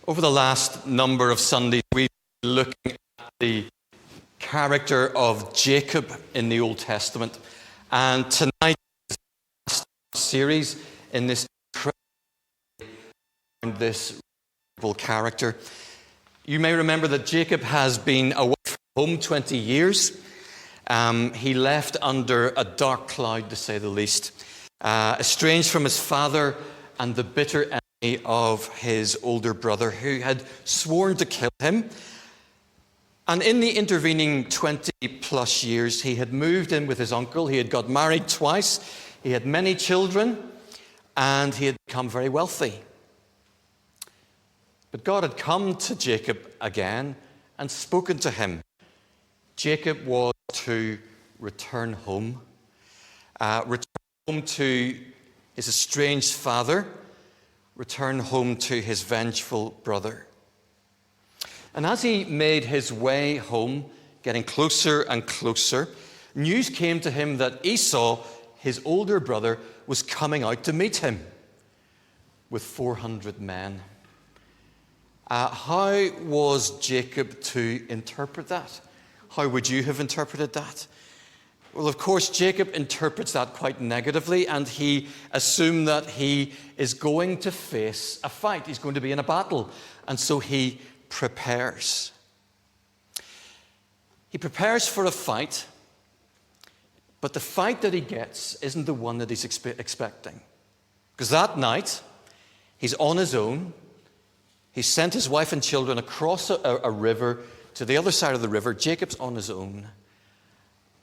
Over the last number of Sundays, we've been looking at the character of Jacob in the Old Testament. And tonight is the last series in this character. You may remember that Jacob has been away from home 20 years. He left under a dark cloud, to say the least, estranged from his father and the bitter enemy of his older brother, who had sworn to kill him. And in the intervening 20 plus years, he had moved in with his uncle. He had got married twice. He had many children, and he had become very wealthy. But God had come to Jacob again and spoken to him. Jacob was to return home to his estranged father, return home to his vengeful brother. And as he made his way home, getting closer and closer, news came to him that Esau, his older brother, was coming out to meet him with 400 men. How was Jacob to interpret that? How would you have interpreted that? Well, of course, Jacob interprets that quite negatively, and he assumed that he is going to face a fight. He's going to be in a battle, and so he prepares. He prepares for a fight, but the fight that he gets isn't the one that he's expecting. Because that night, he's on his own. He sent his wife and children across a river to the other side of the river. Jacob's on his own.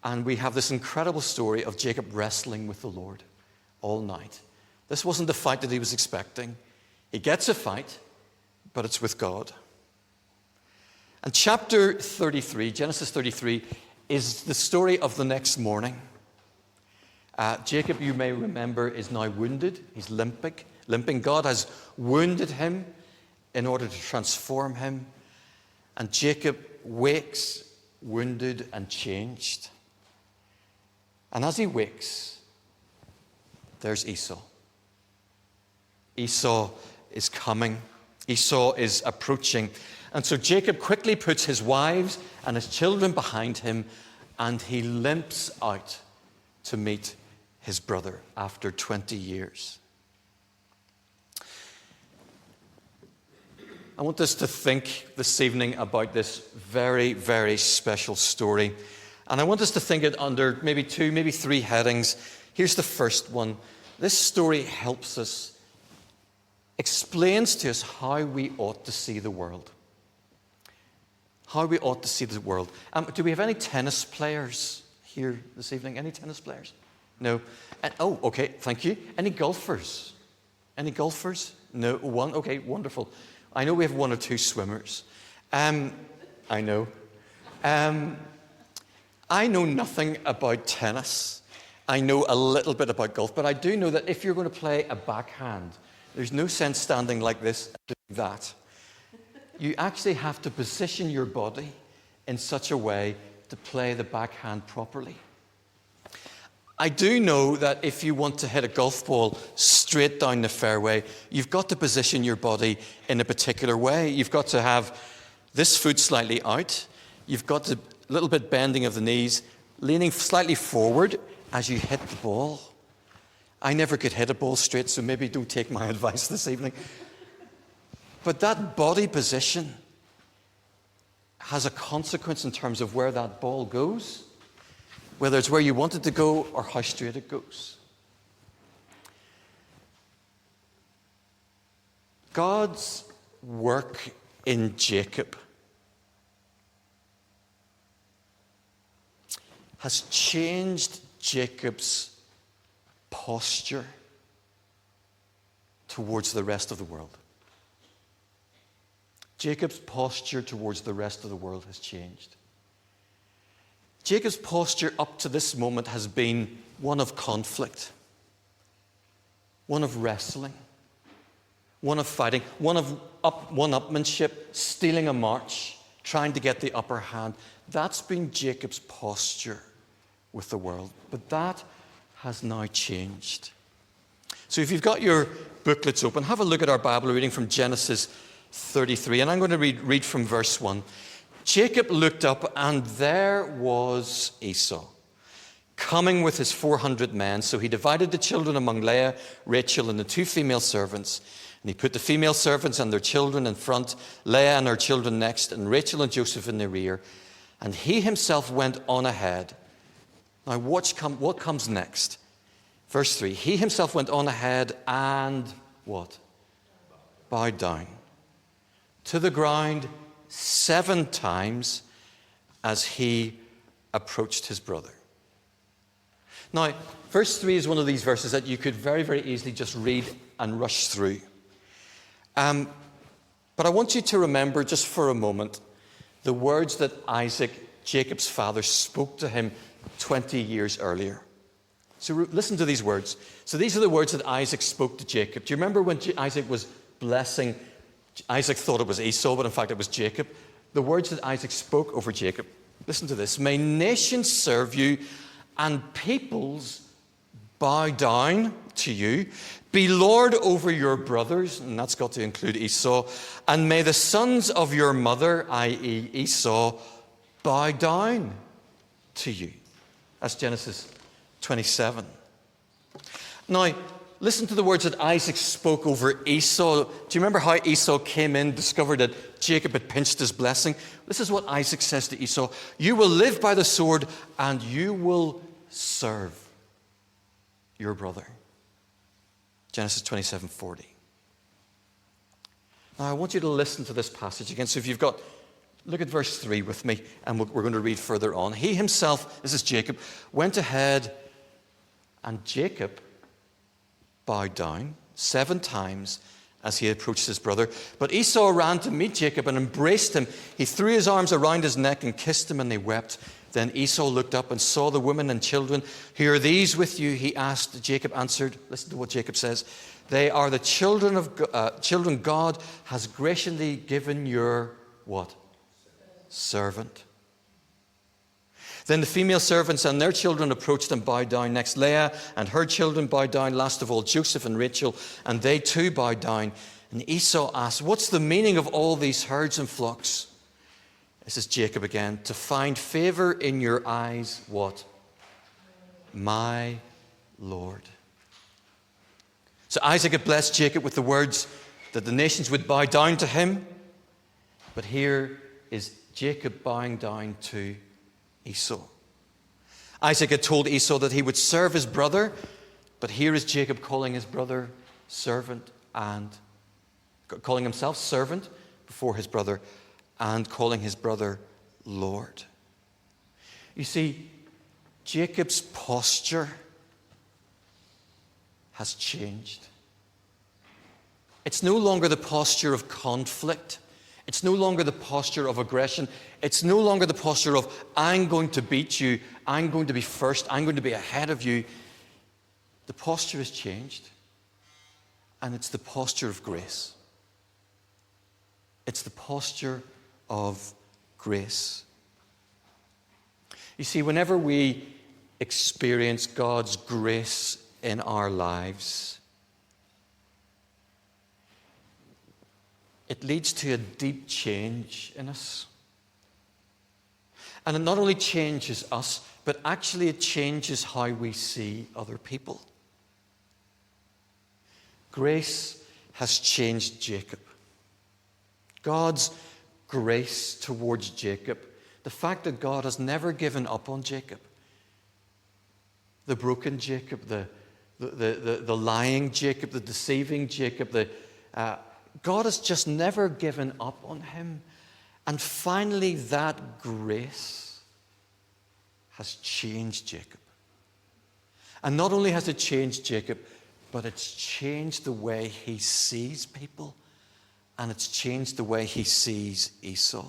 And we have this incredible story of Jacob wrestling with the Lord all night. This wasn't the fight that he was expecting. He gets a fight, but it's with God. And chapter 33, Genesis 33, is the story of the next morning. Jacob, you may remember, is now wounded. He's limping. God has wounded him in order to transform him. And Jacob wakes, wounded and changed. And as he wakes, there's Esau. Esau is coming. Esau is approaching. And so Jacob quickly puts his wives and his children behind him, and he limps out to meet his brother after 20 years. I want us to think this evening about this very, very special story. And I want us to think it under maybe two, maybe three headings. Here's the first one. This story helps us, explains to us how we ought to see the world. How we ought to see the world. Do we have any tennis players here this evening? Any tennis players? No. Oh, okay, thank you. Any golfers? Any golfers? No, one. Okay, wonderful. I know we have one or two swimmers. I know. I know nothing about tennis. I know a little bit about golf, but I do know that if you're going to play a backhand, there's no sense standing like this and doing that. You actually have to position your body in such a way to play the backhand properly. I do know that if you want to hit a golf ball straight down the fairway, you've got to position your body in a particular way. You've got to have this foot slightly out. You've got a little bit bending of the knees, leaning slightly forward as you hit the ball. I never could hit a ball straight, so maybe don't take my advice this evening. But that body position has a consequence in terms of where that ball goes, whether it's where you want it to go or how straight it goes. God's work in Jacob has changed Jacob's posture towards the rest of the world. Jacob's posture towards the rest of the world has changed. Jacob's posture up to this moment has been one of conflict, one of wrestling, one of fighting, one of one-upmanship, stealing a march, trying to get the upper hand. That's been Jacob's posture with the world. But that has now changed. So if you've got your booklets open, have a look at our Bible reading from Genesis 33. And I'm going to read from verse 1. Jacob looked up, and there was Esau, coming with his 400 men. So he divided the children among Leah, Rachel, and the 2 female servants. And he put the female servants and their children in front, Leah and her children next, and Rachel and Joseph in the rear. And he himself went on ahead. Now watch what comes next. Verse 3. He himself went on ahead and what? Bowed down to the ground 7 times as he approached his brother. Now, verse 3 is one of these verses that you could very, very easily just read and rush through. But I want you to remember just for a moment the words that Isaac, Jacob's father, spoke to him 20 years earlier. So listen to these words. So these are the words that Isaac spoke to Jacob. Do you remember when Isaac was blessing? Isaac thought it was Esau, but in fact it was Jacob. The words that Isaac spoke over Jacob. Listen to this. May nations serve you and peoples bow down to you. Be Lord over your brothers, and that's got to include Esau. And may the sons of your mother, i.e. Esau, bow down to you. That's Genesis 27. Now, listen to the words that Isaac spoke over Esau. Do you remember how Esau came in, discovered that Jacob had pinched his blessing? This is what Isaac says to Esau. You will live by the sword, and you will serve your brother. Genesis 27:40. Now, I want you to listen to this passage again. So if you've got, look at verse 3 with me, and we're going to read further on. He himself, this is Jacob, went ahead, and Jacob bowed down 7 times as he approached his brother. But Esau ran to meet Jacob and embraced him. He threw his arms around his neck and kissed him, and they wept. Then Esau looked up and saw the women and children. Who are these with you? He asked. Jacob answered. Listen to what Jacob says. They are the children God has graciously given your what? Servant. Then the female servants and their children approached and bowed down. Next, Leah and her children bowed down. Last of all, Joseph and Rachel, and they too bowed down. And Esau asked, what's the meaning of all these herds and flocks? This is Jacob again. To find favor in your eyes, what? My Lord. So Isaac had blessed Jacob with the words that the nations would bow down to him. But here is Jacob bowing down to Esau. Isaac had told Esau that he would serve his brother, but here is Jacob calling his brother servant and calling himself servant before his brother and calling his brother Lord. You see, Jacob's posture has changed. It's no longer the posture of conflict. It's no longer the posture of aggression. It's no longer the posture of, I'm going to beat you, I'm going to be first, I'm going to be ahead of you. The posture has changed, and it's the posture of grace. It's the posture of grace. You see, whenever we experience God's grace in our lives, it leads to a deep change in us. And it not only changes us, but actually it changes how we see other people. Grace has changed Jacob. God's grace towards Jacob, the fact that God has never given up on Jacob, the broken Jacob, the lying Jacob, the deceiving Jacob, God has just never given up on him. And finally, that grace has changed Jacob. And not only has it changed Jacob, but it's changed the way he sees people, and it's changed the way he sees Esau.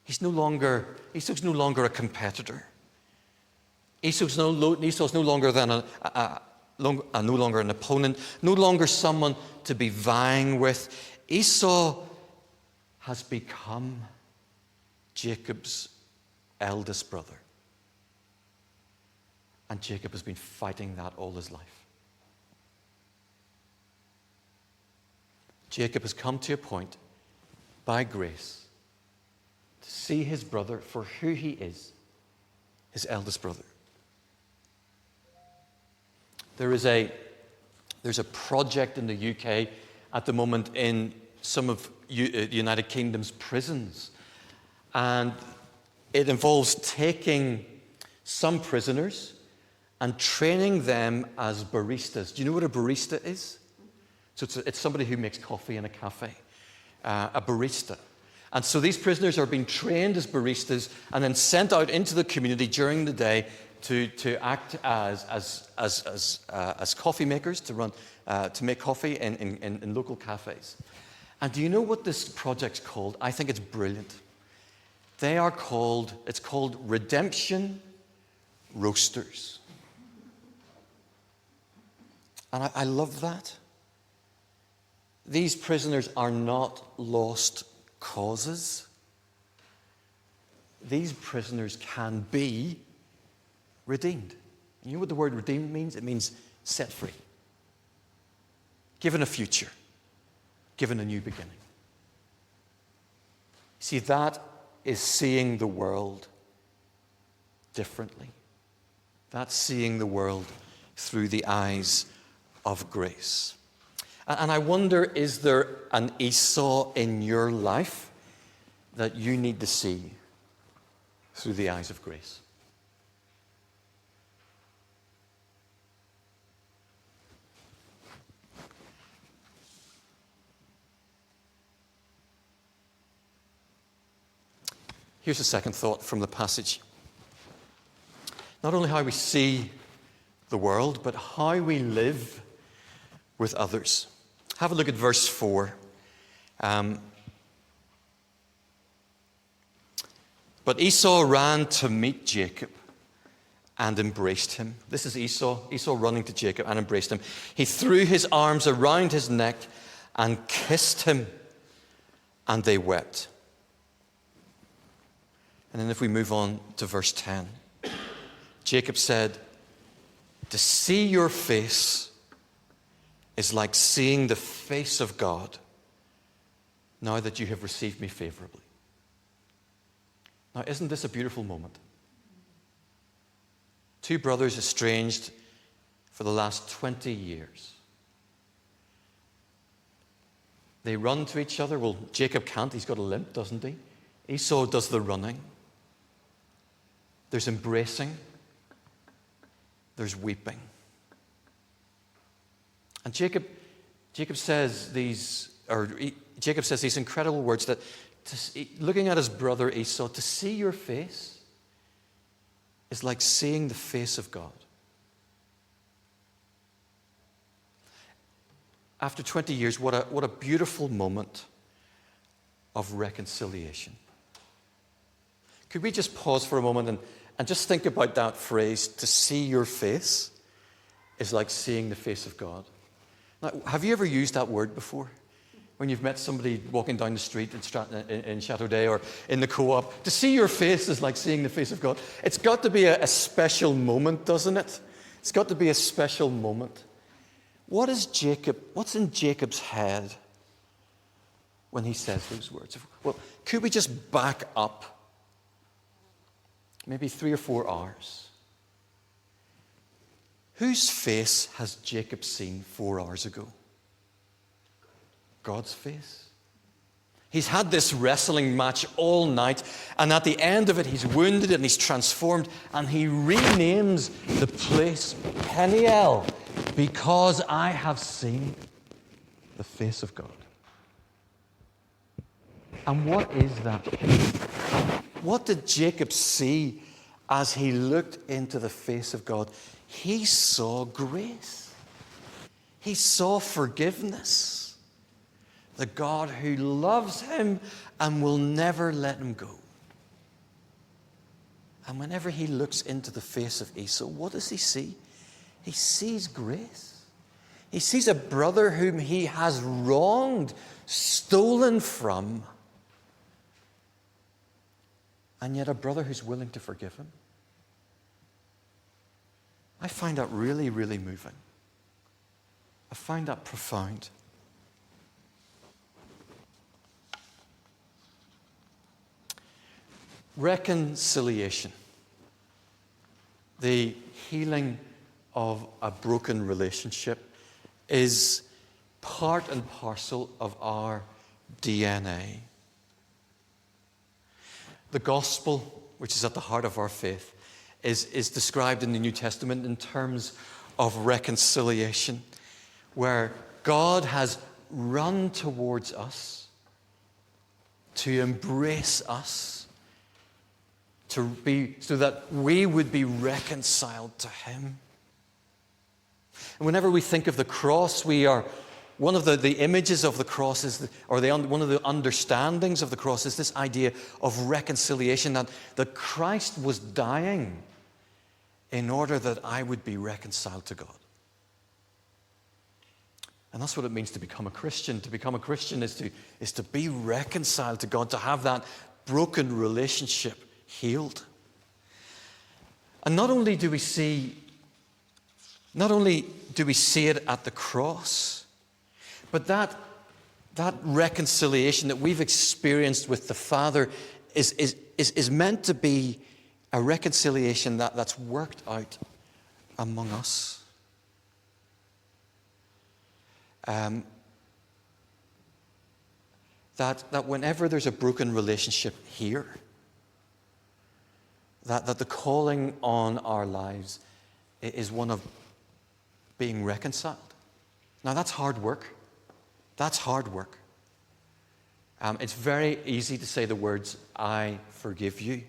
Esau's no longer a competitor. Esau's no longer no longer an opponent, no longer someone to be vying with. Esau has become Jacob's eldest brother. And Jacob has been fighting that all his life. Jacob has come to a point, by grace, to see his brother for who he is, his eldest brother. There's a project in the UK at the moment in some of the United Kingdom's prisons. And it involves taking some prisoners and training them as baristas. Do you know what a barista is? So it's somebody who makes coffee in a cafe, a barista. And so these prisoners are being trained as baristas and then sent out into the community during the day to act as coffee makers, to make coffee in local cafes. And do you know what this project's called? I think it's brilliant. It's called Redemption Roasters. And I love that. These prisoners are not lost causes. These prisoners can be redeemed. You know what the word redeemed means? It means set free. Given a future. Given a new beginning. See, that is seeing the world differently. That's seeing the world through the eyes of grace. And I wonder, is there an Esau in your life that you need to see through the eyes of grace? Here's a second thought from the passage. Not only how we see the world, but how we live with others. Have a look at verse 4. But Esau ran to meet Jacob and embraced him. This is Esau running to Jacob and embraced him. He threw his arms around his neck and kissed him, and they wept. And then if we move on to verse 10, Jacob said, "To see your face is like seeing the face of God now that you have received me favorably." Now, isn't this a beautiful moment? Two brothers estranged for the last 20 years. They run to each other. Well, Jacob can't. He's got a limp, doesn't he? Esau does the running. There's embracing. There's weeping. And Jacob says these incredible words that, looking at his brother Esau, to see your face is like seeing the face of God. After 20 years, what a beautiful moment of reconciliation. Could we just pause for a moment and just think about that phrase, to see your face is like seeing the face of God? Now, have you ever used that word before? When you've met somebody walking down the street in Château-d'Oex or in the co-op, to see your face is like seeing the face of God. It's got to be a special moment, doesn't it? It's got to be a special moment. What's in Jacob's head when he says those words? Well, could we just back up maybe 3 or 4 hours? Whose face has Jacob seen 4 hours ago? God's face. He's had this wrestling match all night, and at the end of it, he's wounded and he's transformed, and he renames the place Peniel, because I have seen the face of God. And what is that face? What did Jacob see as he looked into the face of God? He saw grace. He saw forgiveness. The God who loves him and will never let him go. And whenever he looks into the face of Esau, what does he see? He sees grace. He sees a brother whom he has wronged, stolen from, and yet a brother who's willing to forgive him. I find that really, really moving. I find that profound. Reconciliation. The healing of a broken relationship is part and parcel of our DNA. The gospel, which is at the heart of our faith, is described in the New Testament in terms of reconciliation, where God has run towards us to embrace us, so that we would be reconciled to Him. And whenever we think of the cross, one of the images of the cross one of the understandings of the cross is this idea of reconciliation, that Christ was dying in order that I would be reconciled to God. And that's what it means to become a Christian. To become a Christian is to be reconciled to God, to have that broken relationship healed. And not only do we see it at the cross, but that reconciliation that we've experienced with the Father is meant to be a reconciliation that's worked out among us. That whenever there's a broken relationship here, that the calling on our lives is one of being reconciled. Now that's hard work. That's hard work. It's very easy to say the words, I forgive you,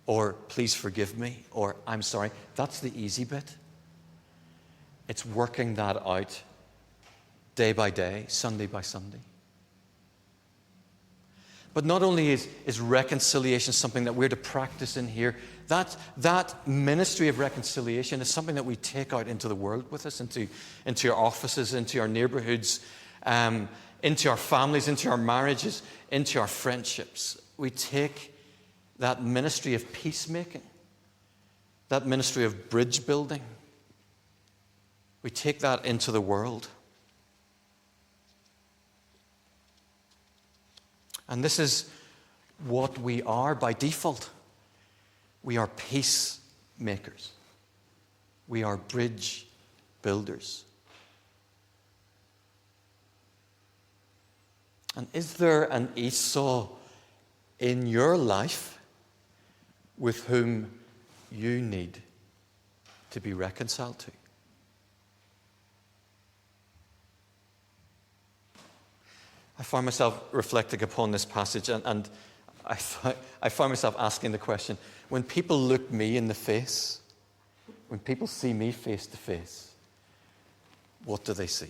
or please forgive me, or I'm sorry. That's the easy bit. It's working that out day by day, Sunday by Sunday. But not only is reconciliation something that we're to practice in here, that ministry of reconciliation is something that we take out into the world with us, into our offices, into our neighborhoods, into our families, into our marriages, into our friendships. We take that ministry of peacemaking, that ministry of bridge building, we take that into the world. And this is what we are by default. We are peacemakers. We are bridge builders. And is there an Esau in your life with whom you need to be reconciled to? I find myself reflecting upon this passage, and I find myself asking the question, when people look me in the face, when people see me face to face, what do they see?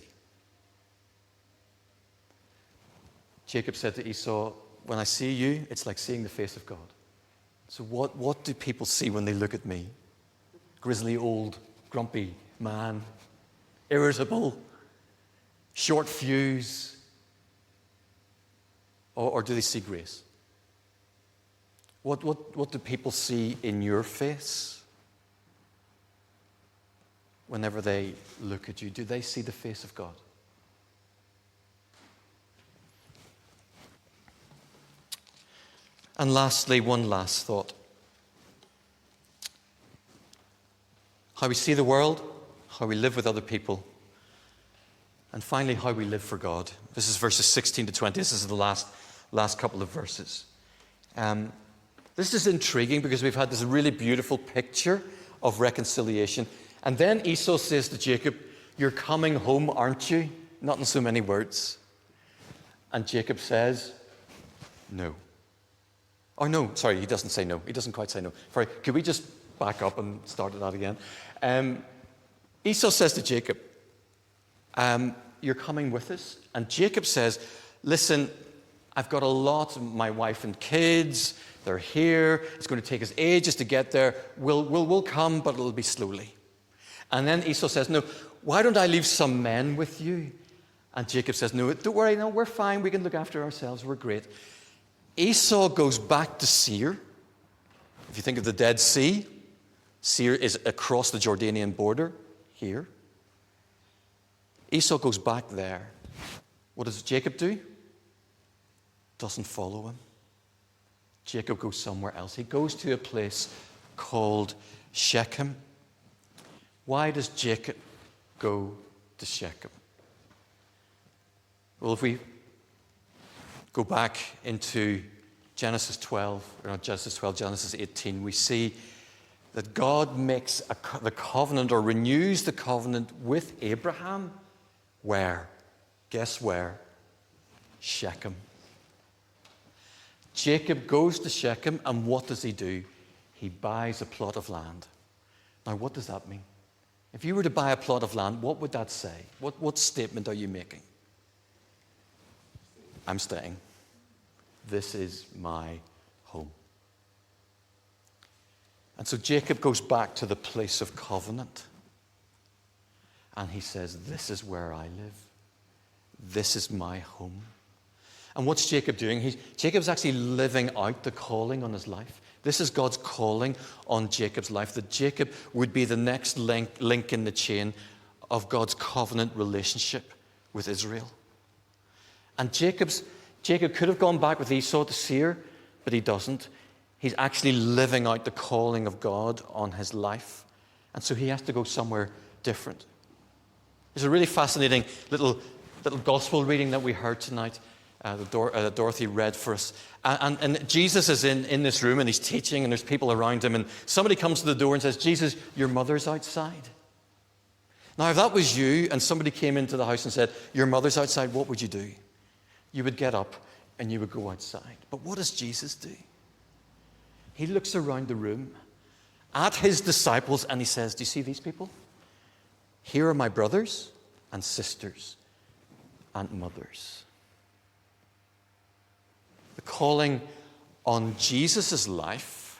Jacob said to Esau, when I see you, it's like seeing the face of God. So what do people see when they look at me? Grizzly, old, grumpy man, irritable, short fuse, or do they see grace? What do people see in your face whenever they look at you? Do they see the face of God? And lastly, one last thought. How we see the world, how we live with other people, and finally, how we live for God. This is verses 16 to 20. This is the last couple of verses. This is intriguing because we've had this really beautiful picture of reconciliation. And then Esau says to Jacob, you're coming home, aren't you? Not in so many words. And Jacob says, no. Oh, no, sorry, he doesn't say no. He doesn't quite say no. Sorry, could we just back up and start that again? Esau says to Jacob, you're coming with us? And Jacob says, listen, I've got a lot, my wife and kids, they're here. It's going to take us ages to get there. We'll come, but it'll be slowly. And then Esau says, no, why don't I leave some men with you? And Jacob says, no, don't worry, no, we're fine. We can look after ourselves. We're great. Esau goes back to Seir. If you think of the Dead Sea, Seir is across the Jordanian border here. Esau goes back there. What does Jacob do? Doesn't follow him. Jacob goes somewhere else. He goes to a place called Shechem. Why does Jacob go to Shechem? Well, if we go back into Genesis 12, or not Genesis 12, Genesis 18, we see that God makes the covenant, or renews the covenant with Abraham. Where? Guess where? Shechem. Jacob goes to Shechem, and what does he do? He buys a plot of land. Now, what does that mean? If you were to buy a plot of land, what would that say? What statement are you making? I'm staying. This is my home. And so Jacob goes back to the place of covenant. And he says, this is where I live. This is my home. And what's Jacob doing? Jacob's actually living out the calling on his life. This is God's calling on Jacob's life, that Jacob would be the next link in the chain of God's covenant relationship with Israel. And Jacob could have gone back with Esau to Seir, but he doesn't. He's actually living out the calling of God on his life. And so he has to go somewhere different. There's a really fascinating little gospel reading that we heard tonight. Dorothy read for us. And Jesus is in this room, and he's teaching, and there's people around him, and somebody comes to the door and says, Jesus, your mother's outside. Now, if that was you, and somebody came into the house and said, your mother's outside, what would you do? You would get up, and you would go outside. But what does Jesus do? He looks around the room at his disciples, and he says, do you see these people? Here are my brothers and sisters and mothers. The calling on Jesus' life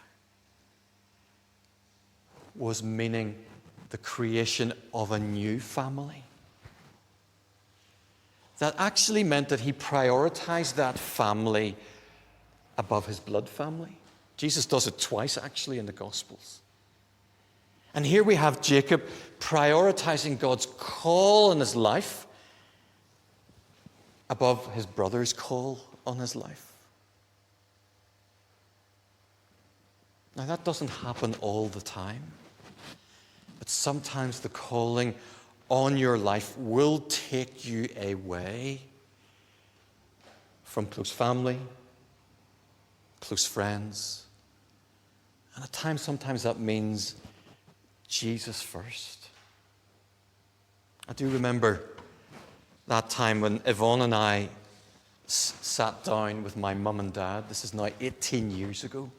was meaning the creation of a new family. That actually meant that he prioritized that family above his blood family. Jesus does it twice, actually, in the Gospels. And here we have Jacob prioritizing God's call on his life above his brother's call on his life. Now, that doesn't happen all the time. But sometimes the calling on your life will take you away from close family, close friends. And at times, sometimes that means Jesus first. I do remember that time when Yvonne and I sat down with my mum and dad. This is now 18 years ago.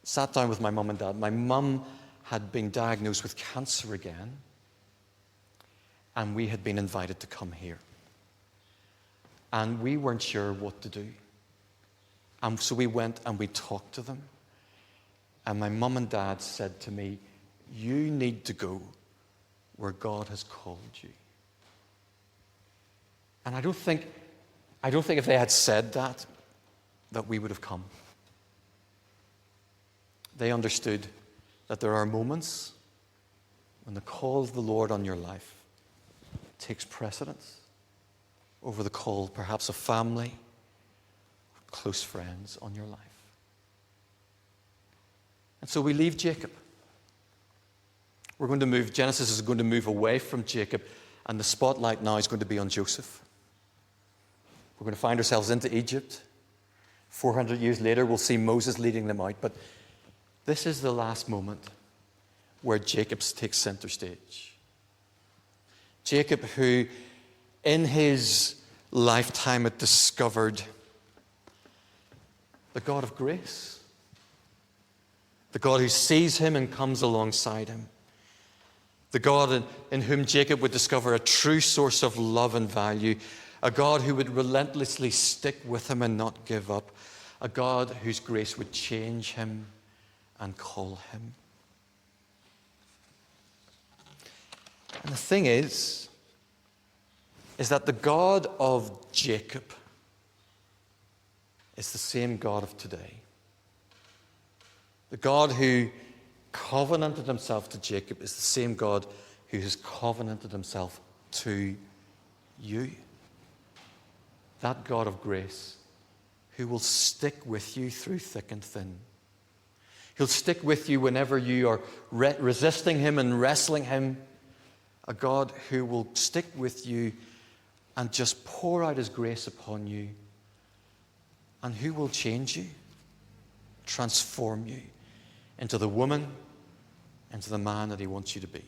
Sat down with my mum and dad. My mum had been diagnosed with cancer again, and we had been invited to come here. And we weren't sure what to do. And so we went and we talked to them. And my mum and dad said to me, you need to go where God has called you. And I don't think if they had said that we would have come. They understood that there are moments when the call of the Lord on your life takes precedence over the call, perhaps, of family, close friends on your life. And so we leave Jacob. We're going to move, Genesis is going to move away from Jacob, and the spotlight now is going to be on Joseph. We're going to find ourselves into Egypt. 400 years later, we'll see Moses leading them out. But this is the last moment where Jacob takes center stage. Jacob, who in his lifetime had discovered the God of grace, the God who sees him and comes alongside him, the God in whom Jacob would discover a true source of love and value, a God who would relentlessly stick with him and not give up, a God whose grace would change him and call him. And the thing is that the God of Jacob is the same God of today. The God who covenanted himself to Jacob is the same God who has covenanted himself to you. That God of grace who will stick with you through thick and thin. He'll stick with you whenever you are resisting him and wrestling him. A God who will stick with you and just pour out his grace upon you, and who will change you, transform you into the woman, into the man that he wants you to be.